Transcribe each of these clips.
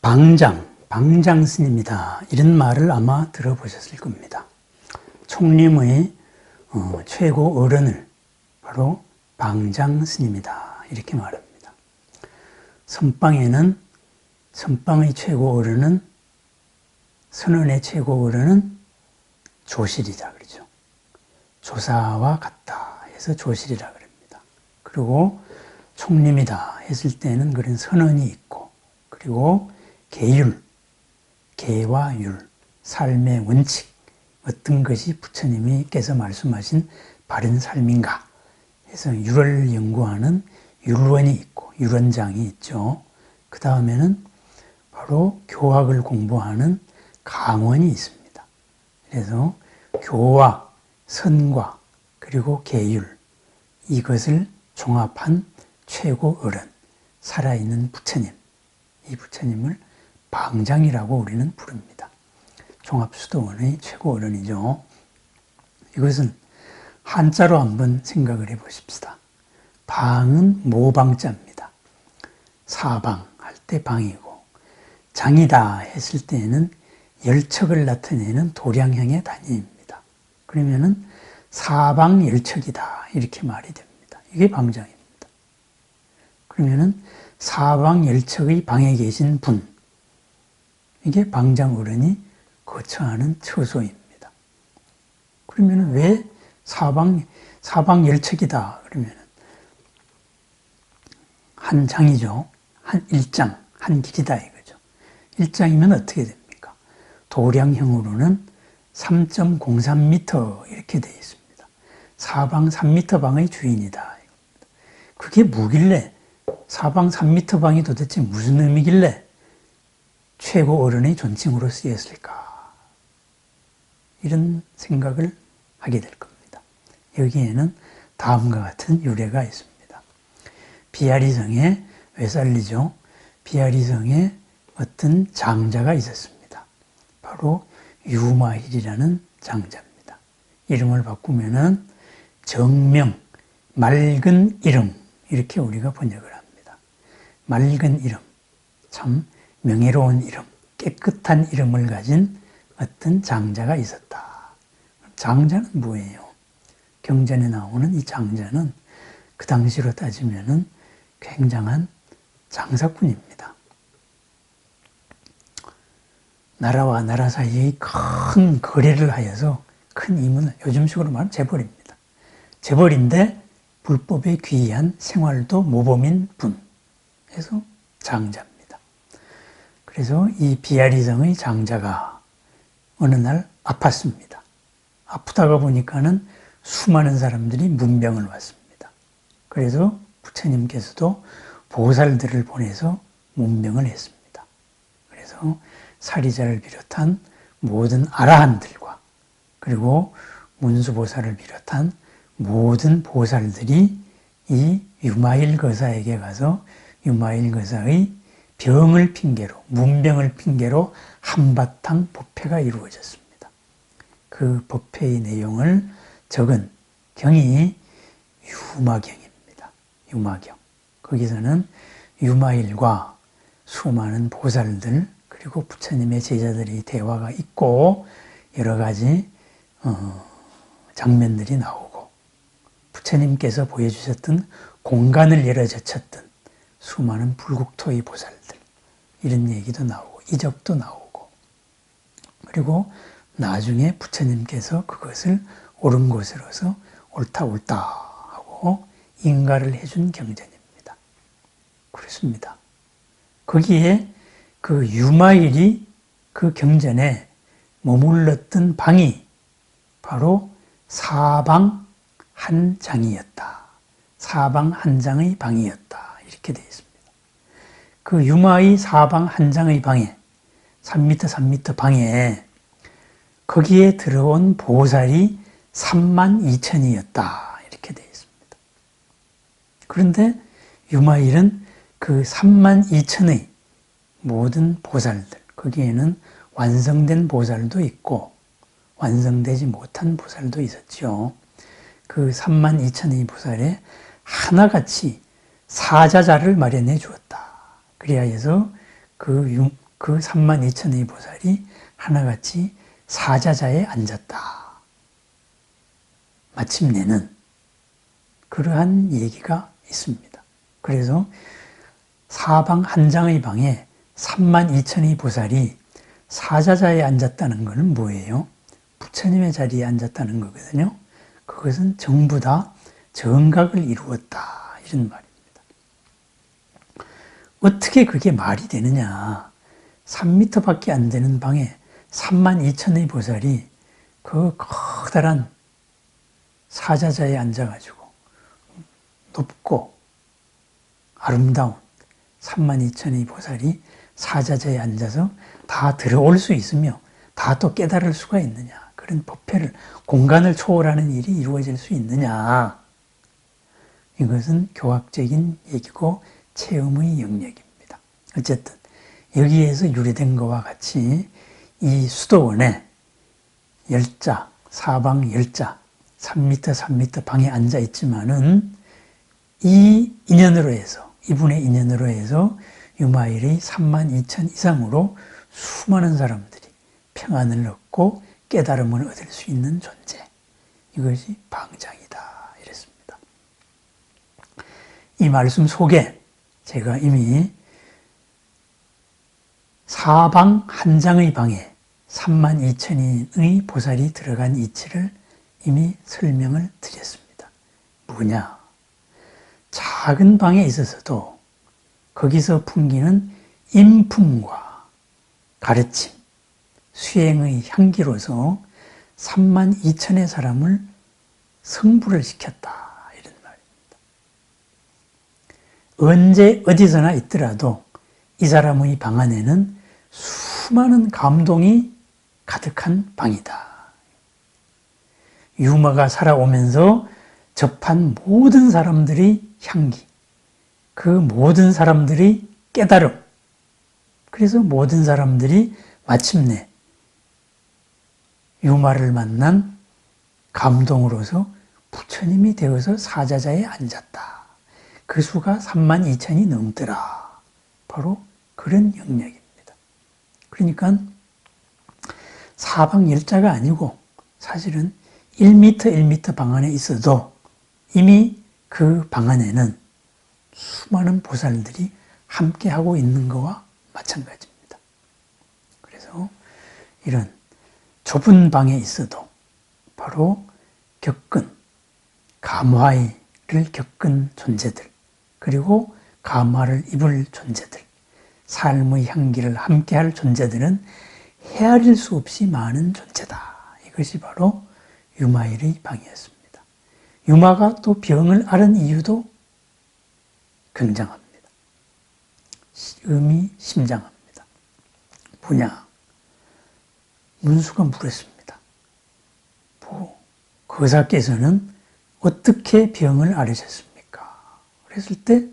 방장 스님이다. 이런 말을 아마 들어보셨을 겁니다. 총림의 최고 어른을 바로 방장 스님이다. 이렇게 말합니다. 선방의 최고 어른은, 선언의 최고 어른은 조실이다. 그러죠. 조사와 같다 해서 조실이라 그럽니다. 그리고 총림이다 했을 때는 그런 선언이 있고, 그리고 계와 율, 삶의 원칙, 어떤 것이 부처님께서 말씀하신 바른 삶인가 해서 율을 연구하는 율원이 있고, 율원장이 있죠. 그 다음에는 바로 교학을 공부하는 강원이 있습니다. 그래서 교와 선과 그리고 계율, 이것을 종합한 최고 어른, 살아있는 부처님, 이 부처님을 방장이라고 우리는 부릅니다. 종합수도원의 최고 어른이죠. 이것은 한자로 한번 생각을 해보십시다. 방은 모방자입니다. 사방 할 때 방이고, 장이다 했을 때에는 열척을 나타내는 도량형의 단위입니다. 그러면은 사방열척이다 이렇게 말이 됩니다. 이게 방장입니다. 그러면은 사방열척의 방에 계신 분, 이게 방장 어른이 거처하는 처소입니다. 그러면은 왜 사방열척이다 그러면은 한 장이죠. 한 일장, 한 길이다 이거죠. 일장이면 어떻게 됩니까? 도량형으로는 3.03m 이렇게 되어 있습니다. 사방 3m 방의 주인이다. 그게 뭐길래, 사방 3m 방이 도대체 무슨 의미길래 최고 어른의 존칭으로 쓰였을까? 이런 생각을 하게 될 겁니다. 여기에는 다음과 같은 유래가 있습니다. 비아리성에 외살리죠. 비아리성에 어떤 장자가 있었습니다. 바로 유마힐이라는 장자입니다. 이름을 바꾸면은 정명, 맑은 이름, 이렇게 우리가 번역을 합니다. 맑은 이름, 참 명예로운 이름, 깨끗한 이름을 가진 어떤 장자가 있었다. 장자는 뭐예요? 경전에 나오는 이 장자는 그 당시로 따지면은 굉장한 장사꾼입니다. 나라와 나라 사이에 큰 거래를 하여서 큰 이문을, 요즘식으로 말하면 재벌입니다. 재벌인데 불법에 귀의한 생활도 모범인 분, 해서 장자입니다. 그래서 이 비아리성의 장자가 어느 날 아팠습니다. 아프다가 보니까는 수많은 사람들이 문병을 왔습니다. 그래서 부처님께서도 보살들을 보내서 문병을 했습니다. 그래서 사리자를 비롯한 모든 아라한들과 그리고 문수보살을 비롯한 모든 보살들이 이 유마일 거사에게 가서 유마일 거사의 병을 핑계로, 문병을 핑계로 한바탕 법회가 이루어졌습니다. 그 법회의 내용을 적은 경이 유마경입니다. 유마경. 거기서는 유마일과 수많은 보살들 그리고 부처님의 제자들의 대화가 있고 여러 가지 장면들이 나오고 부처님께서 보여주셨던 공간을 열어젖혔던 수많은 불국토의 보살들, 이런 얘기도 나오고 이적도 나오고, 그리고 나중에 부처님께서 그것을 옳은 것으로서 옳다 하고 인가를 해준 경전입니다. 그렇습니다. 거기에 그 유마일이 그 경전에 머물렀던 방이 바로 사방 한 장이었다. 사방 한 장의 방이었다. 이렇게 되어 있습니다. 그 유마의 사방 한 장의 방에 3m 방에 거기에 들어온 보살이 32,000이었다. 이렇게 되어 있습니다. 그런데 유마일은 그 32,000의 모든 보살들, 거기에는 완성된 보살도 있고 완성되지 못한 보살도 있었죠. 그 32,000의 보살에 하나같이 사자자를 마련해 주었다. 그리하여서 그 그 32,000의 보살이 하나같이 사자자에 앉았다. 마침내는 그러한 얘기가 있습니다. 그래서 사방 한 장의 방에 32,000의 보살이 사자자에 앉았다는 것은 뭐예요? 부처님의 자리에 앉았다는 거거든요. 그것은 전부 다 정각을 이루었다. 이런 말입니다. 어떻게 그게 말이 되느냐. 3m밖에 안 되는 방에 32,000의 보살이 그 커다란 사자자에 앉아가지고 높고 아름다운 32,000의 보살이 사자자에 앉아서 다 들어올 수 있으며 다 또 깨달을 수가 있느냐. 그런 법회를, 공간을 초월하는 일이 이루어질 수 있느냐. 이것은 교학적인 얘기고 체험의 영역입니다. 어쨌든 여기에서 유래된 것과 같이 이 수도원에 열자, 사방 열자, 3m, 3m 방에 앉아 있지만은 이 인연으로 해서, 이분의 인연으로 해서 유마일의 32,000 이상으로 수많은 사람들이 평안을 얻고 깨달음을 얻을 수 있는 존재. 이것이 방장이다. 이랬습니다. 이 말씀 속에 제가 이미 사방 한 장의 방에 32,000의 보살이 들어간 이치를 이미 설명을 드렸습니다. 뭐냐? 작은 방에 있어서도 거기서 풍기는 인품과 가르침, 수행의 향기로서 32,000의 사람을 성불을 시켰다. 이런 말입니다. 언제 어디서나 있더라도 이 사람의 방 안에는 수많은 감동이 가득한 방이다. 유마가 살아오면서 접한 모든 사람들의 향기, 그 모든 사람들의 깨달음, 그래서 모든 사람들이 마침내 유마를 만난 감동으로서 부처님이 되어서 사자자에 앉았다. 그 수가 32,000이 넘더라. 바로 그런 영역입니다. 그러니까 사방 열자가 아니고 사실은 1m, 1m 방 안에 있어도 이미 그 방 안에는 수많은 보살들이 함께하고 있는 것과 마찬가지입니다. 그래서 이런 좁은 방에 있어도 바로 겪은 감화를 겪은 존재들, 그리고 감화를 입을 존재들, 삶의 향기를 함께할 존재들은 헤아릴 수 없이 많은 존재다. 이것이 바로 유마일의 방이었습니다. 유마가 또 병을 앓은 이유도 굉장합니다. 의미심장합니다. 뭐냐? 문수가 물었습니다. 거사께서는 어떻게 병을 앓으셨습니까? 그랬을 때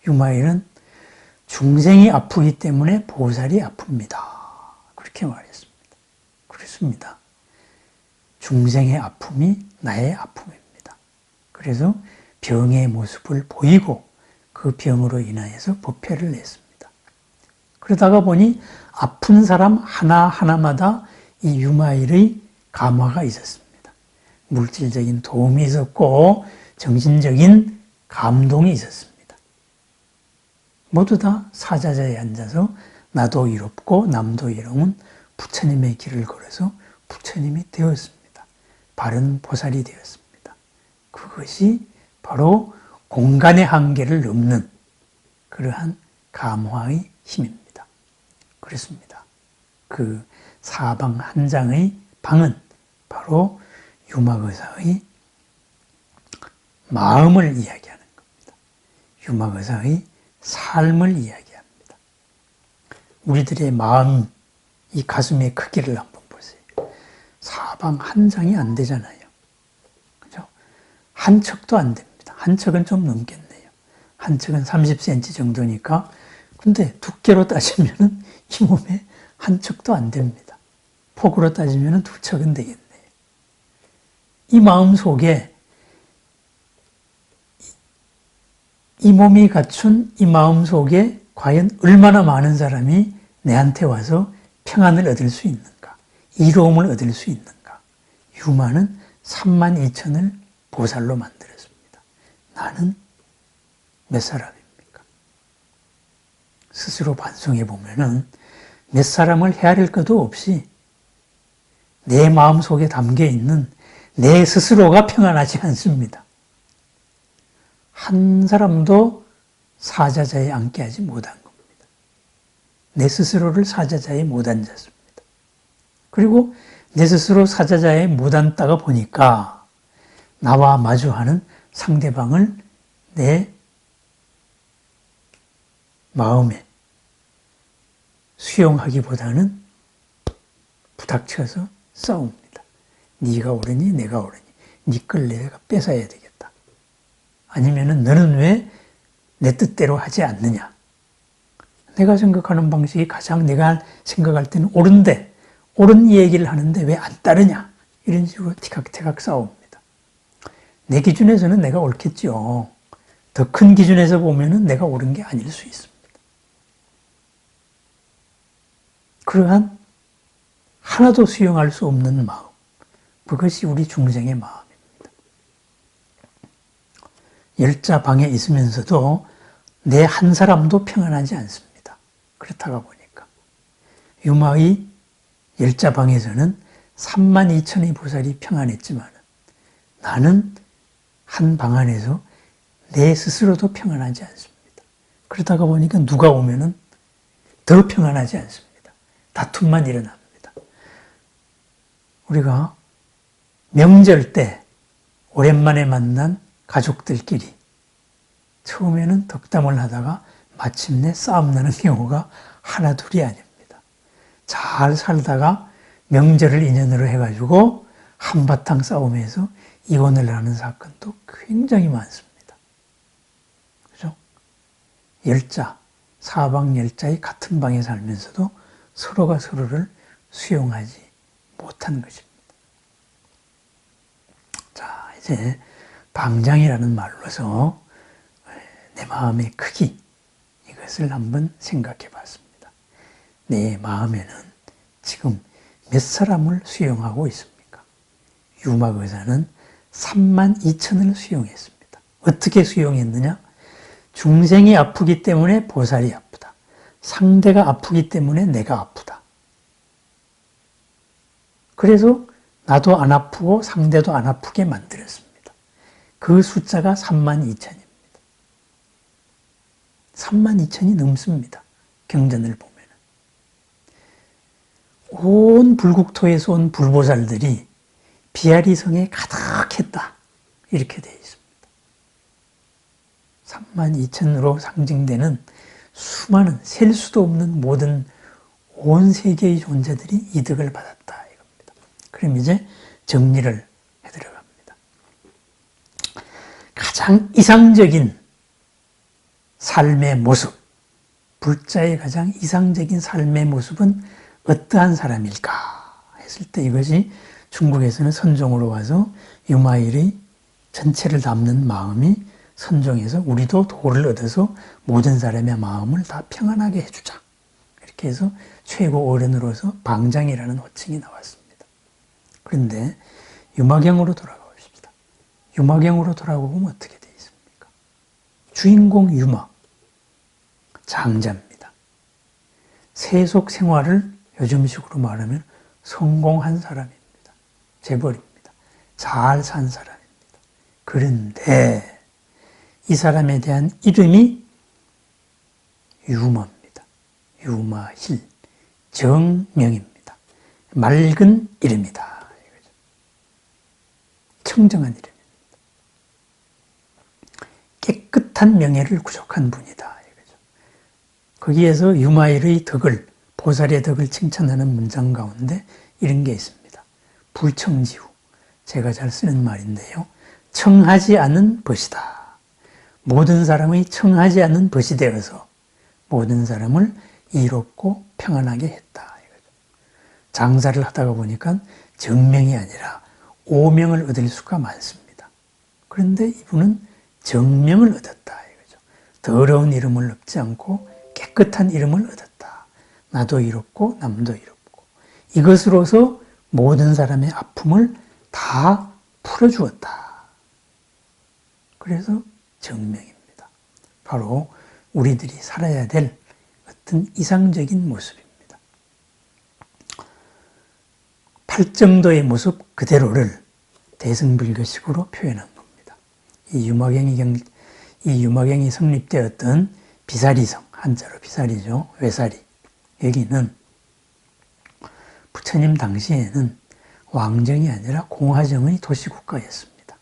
유마일은 중생이 아프기 때문에 보살이 아픕니다. 그렇게 말했습니다. 그렇습니다. 중생의 아픔이 나의 아픔입니다. 그래서 병의 모습을 보이고 그 병으로 인하여서 법회를 냈습니다. 그러다가 보니 아픈 사람 하나하나마다 이 유마일의 감화가 있었습니다. 물질적인 도움이 있었고 정신적인 감동이 있었습니다. 모두 다 사자자에 앉아서 나도 이롭고 남도 이로운 부처님의 길을 걸어서 부처님이 되었습니다. 바른 보살이 되었습니다. 그것이 바로 공간의 한계를 넘는 그러한 감화의 힘입니다. 그렇습니다. 그 사방 한 장의 방은 바로 유마거사의 마음을 이야기하는 겁니다. 유마거사의 삶을 이야기합니다. 우리들의 마음, 이 가슴의 크기를 한번 보세요. 사방 한 장이 안 되잖아요. 그죠? 한 척도 안 됩니다. 한 척은 좀 넘겠네요. 한 척은 30cm 정도니까. 근데 두께로 따지면은 이 몸에 한 척도 안 됩니다. 폭으로 따지면은 2척은 되겠네요. 이 마음 속에 이 몸이 갖춘 이 마음 속에 과연 얼마나 많은 사람이 내한테 와서 평안을 얻을 수 있는가? 이로움을 얻을 수 있는가? 유마는 32,000을 보살로 만들었습니다. 나는 몇 사람입니까? 스스로 반성해 보면은 몇 사람을 헤아릴 것도 없이 내 마음속에 담겨 있는 내 스스로가 평안하지 않습니다. 한 사람도 사자자에 앉게 하지 못한 겁니다. 내 스스로를 사자자에 못 앉았습니다. 그리고 내 스스로 사자자에 못 앉다가 보니까 나와 마주하는 상대방을 내 마음에 수용하기보다는 부닥쳐서 싸웁니다. 네가 옳으니 내가 옳으니 네 걸 내가 뺏어야 되겠다. 아니면은 너는 왜 내 뜻대로 하지 않느냐. 내가 생각하는 방식이 가장 내가 생각할 때는 옳은데 옳은 얘기를 하는데 왜 안 따르냐. 이런 식으로 티각태각 싸웁니다. 내 기준에서는 내가 옳겠죠. 더 큰 기준에서 보면은 내가 옳은 게 아닐 수 있습니다. 그러한 하나도 수용할 수 없는 마음, 그것이 우리 중생의 마음입니다. 열자방에 있으면서도 내 한 사람도 평안하지 않습니다. 그렇다가 보니까 유마의 열자방에서는 32,000의 보살이 평안했지만 나는 한 방 안에서 내 스스로도 평안하지 않습니다. 그러다가 보니까 누가 오면은 더 평안하지 않습니다. 다툼만 일어납니다. 우리가 명절 때 오랜만에 만난 가족들끼리 처음에는 덕담을 하다가 마침내 싸움 나는 경우가 하나 둘이 아닙니다. 잘 살다가 명절을 인연으로 해가지고 한바탕 싸움에서 이혼을 하는 사건도 굉장히 많습니다. 그죠? 열자, 사방 열자의 같은 방에 살면서도 서로가 서로를 수용하지 못한 것입니다. 자, 이제 방장이라는 말로서 내 마음의 크기, 이것을 한번 생각해 봤습니다. 내 마음에는 지금 몇 사람을 수용하고 있습니까? 유마거사는 32,000을 수용했습니다. 어떻게 수용했느냐? 중생이 아프기 때문에 보살이 아프다. 상대가 아프기 때문에 내가 아프다. 그래서 나도 안 아프고 상대도 안 아프게 만들었습니다. 그 숫자가 32,000입니다. 32,000이 넘습니다. 경전을 보면. 온 불국토에서 온 불보살들이 비아리성에 가득했다. 이렇게 되어 있습니다. 32,000으로 상징되는 수많은 셀 수도 없는 모든 온 세계의 존재들이 이득을 받았다. 이겁니다. 그럼 이제 정리를 해 들어갑니다. 가장 이상적인 삶의 모습, 불자의 가장 이상적인 삶의 모습은 어떠한 사람일까 했을 때 이것이 중국에서는 선종으로 와서 유마일의 전체를 담는 마음이 선종해서 우리도 도를 얻어서 모든 사람의 마음을 다 평안하게 해주자. 이렇게 해서 최고 어른으로서 방장이라는 호칭이 나왔습니다. 그런데 유마경으로 돌아가 봅시다. 유마경으로 돌아가보면 어떻게 되어 있습니까? 주인공 유마. 장자입니다. 세속 생활을 요즘식으로 말하면 성공한 사람입니다. 재벌입니다. 잘 산 사람입니다. 그런데 이 사람에 대한 이름이 유마입니다. 유마힐, 정명입니다. 맑은 이름이다. 청정한 이름입니다. 깨끗한 명예를 구족한 분이다. 거기에서 유마일의 덕을, 보살의 덕을 칭찬하는 문장 가운데 이런 게 있습니다. 불청지후, 제가 잘 쓰는 말인데요. 청하지 않은 벗이다. 모든 사람의 청하지 않은 벗이 되어서 모든 사람을 이롭고 평안하게 했다. 장사를 하다가 보니까 정명이 아니라 오명을 얻을 수가 많습니다. 그런데 이분은 정명을 얻었다. 더러운 이름을 얻지 않고 깨끗한 이름을 얻었다. 나도 이롭고 남도 이롭고 이것으로서 모든 사람의 아픔을 다 풀어주었다. 그래서 정명입니다. 바로 우리들이 살아야 될 어떤 이상적인 모습입니다. 팔정도의 모습 그대로를 대승불교식으로 표현한 겁니다. 이 유마경이 성립되었던 비사리성, 한자로 비사리죠. 외사리. 여기는 부처님 당시에는 왕정이 아니라 공화정의 도시국가였습니다.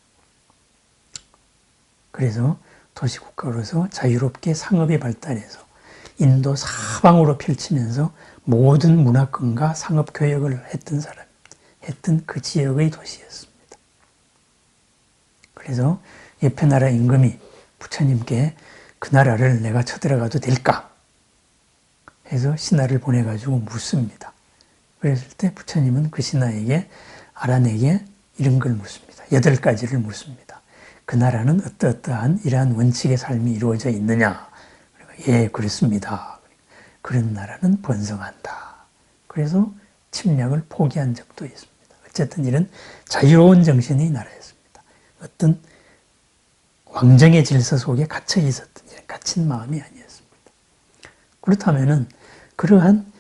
그래서 도시국가로서 자유롭게 상업이 발달해서 인도 사방으로 펼치면서 모든 문화권과 상업교역을 했던 그 지역의 도시였습니다. 그래서 옆에 나라 임금이 부처님께 그 나라를 내가 쳐들어가도 될까? 해서 신하를 보내가지고 묻습니다. 그랬을 때 부처님은 그 신하에게 알아내게 이런 걸 묻습니다. 8가지를 묻습니다. 그 나라는 어떠어떠한 이러한 원칙의 삶이 이루어져 있느냐? 예, 그렇습니다. 그런 나라는 번성한다. 그래서 침략을 포기한 적도 있습니다. 어쨌든 이런 자유로운 정신의 나라였습니다. 어떤 왕정의 질서 속에 갇혀 있었던 이런 갇힌 마음이 아니었습니다. 그렇다면은 그러한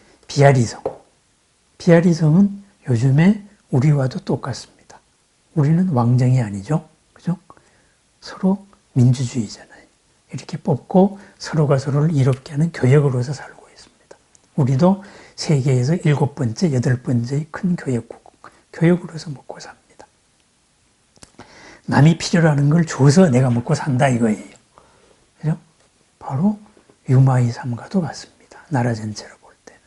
비아리성은 요즘에 우리와도 똑같습니다. 우리는 왕정이 아니죠. 그죠? 서로 민주주의잖아요. 이렇게 뽑고 서로가 서로를 이롭게 하는 교역으로서 살고 있습니다. 우리도 세계에서 7번째, 8번째의 큰 교역으로서 먹고 삽니다. 남이 필요로 하는 걸 줘서 내가 먹고 산다 이거예요. 그죠? 바로 유마의 삶과도 같습니다. 나라 전체로 볼 때는.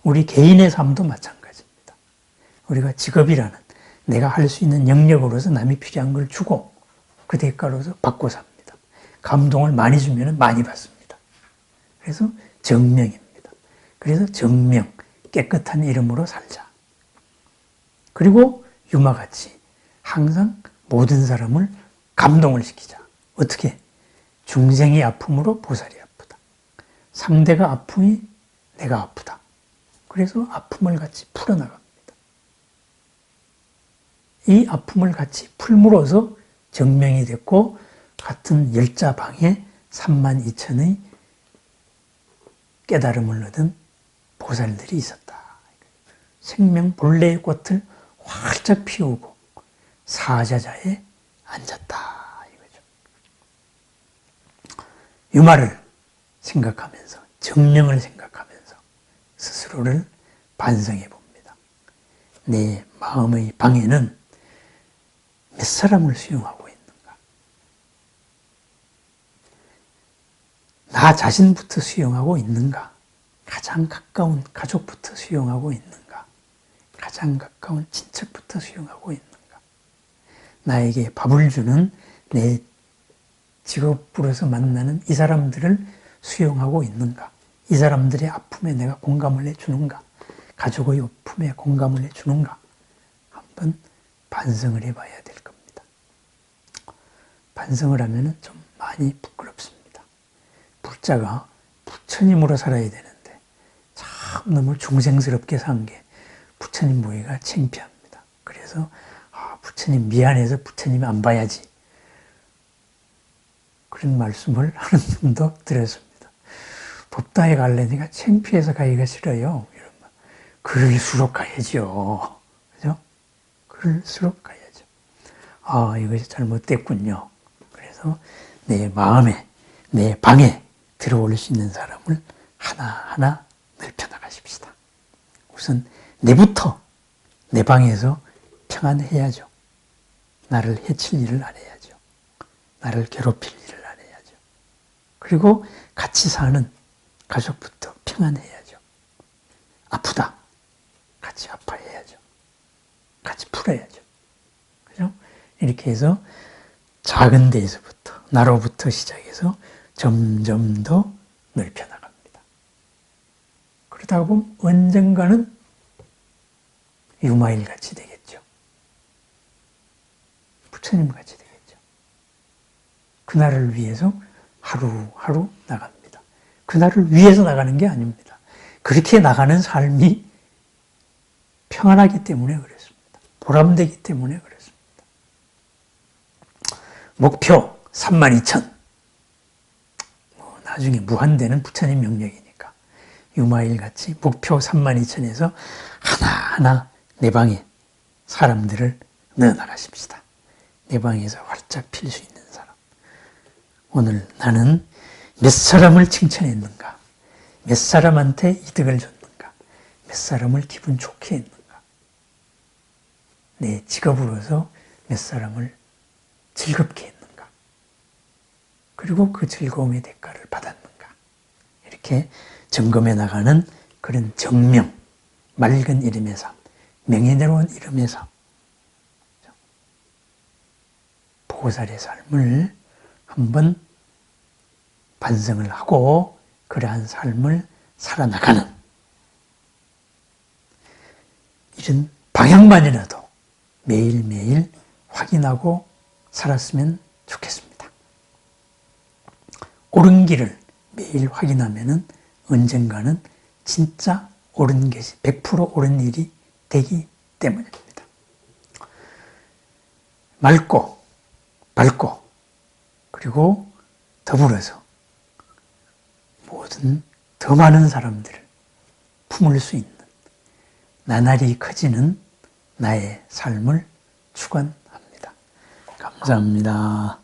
우리 개인의 삶도 마찬가지입니다. 우리가 직업이라는 내가 할 수 있는 영역으로서 남이 필요한 걸 주고 그 대가로서 받고 삽니다. 감동을 많이 주면 많이 받습니다. 그래서 정명입니다. 그래서 정명, 깨끗한 이름으로 살자. 그리고 유마같이 항상 모든 사람을 감동을 시키자. 어떻게? 중생의 아픔으로 보살이 아프다. 상대가 아픔이 내가 아프다. 그래서 아픔을 같이 풀어나갑니다. 이 아픔을 같이 풀므로써 정명이 됐고 같은 열자방에 32,000의 깨달음을 얻은 보살들이 있었다. 생명 본래의 꽃을 활짝 피우고 사자자에 앉았다. 이거죠. 유마를 생각하면서 정명을 생각하면서 스스로를 반성해 봅니다. 내 마음의 방에는 몇 사람을 수용하고 있는가? 나 자신부터 수용하고 있는가? 가장 가까운 가족부터 수용하고 있는가? 가장 가까운 친척부터 수용하고 있는가? 나에게 밥을 주는 내 직업으로서 만나는 이 사람들을 수용하고 있는가? 이 사람들의 아픔에 내가 공감을 해주는가? 가족의 아픔에 공감을 해주는가? 한번 반성을 해봐야 될 겁니다. 반성을 하면 좀 많이 부끄럽습니다. 불자가 부처님으로 살아야 되는데 참 너무 중생스럽게 산 게 부처님 보기가 창피합니다. 그래서 부처님 미안해서 부처님 안 봐야지. 그런 말씀을 하는 분도 들었습니다. 법당에 가려니까 창피해서 가기가 싫어요. 이런 말. 그럴수록 가야죠. 그죠? 그럴수록 가야죠. 이것이 잘못됐군요. 그래서 내 마음에, 내 방에 들어올 수 있는 사람을 하나하나 넓혀나가십시다. 우선 내부터 내 방에서 평안해야죠. 나를 해칠 일을 안 해야죠. 나를 괴롭힐 일을 안 해야죠. 그리고 같이 사는 가족부터 평안해야죠. 아프다. 같이 아파해야죠. 같이 풀어야죠. 그죠? 이렇게 해서 작은 데에서부터, 나로부터 시작해서 점점 더 넓혀나갑니다. 그러다 보면 언젠가는 유마일 같이 되겠죠. 부처님 같이 되겠죠. 그날을 위해서 하루하루 나갑니다. 그날을 위해서 나가는 게 아닙니다. 그렇게 나가는 삶이 평안하기 때문에 그렇습니다. 보람되기 때문에 그렇습니다. 목표 32,000. 나중에 무한대는 부처님 명령이니까 유마일 같이 목표 32,000에서 하나하나 내 방에 사람들을 넣어나가십시다. 내 방에서 활짝 필 수 있는 사람. 오늘 나는 몇 사람을 칭찬했는가? 몇 사람한테 이득을 줬는가? 몇 사람을 기분 좋게 했는가? 내 직업으로서 몇 사람을 즐겁게 했는가? 그리고 그 즐거움의 대가를 받았는가? 이렇게 점검해 나가는 그런 정명, 맑은 이름의 삶, 명예로운 이름의 삶, 보살의 삶을 한번 반성을 하고 그러한 삶을 살아나가는 이런 방향만이라도 매일매일 확인하고 살았으면 좋겠습니다. 옳은 길을 매일 확인하면은 언젠가는 진짜 옳은 것이 100% 옳은 일이 되기 때문입니다. 맑고 그리고 더불어서 모든 더 많은 사람들을 품을 수 있는 나날이 커지는 나의 삶을 축원합니다. 감사합니다.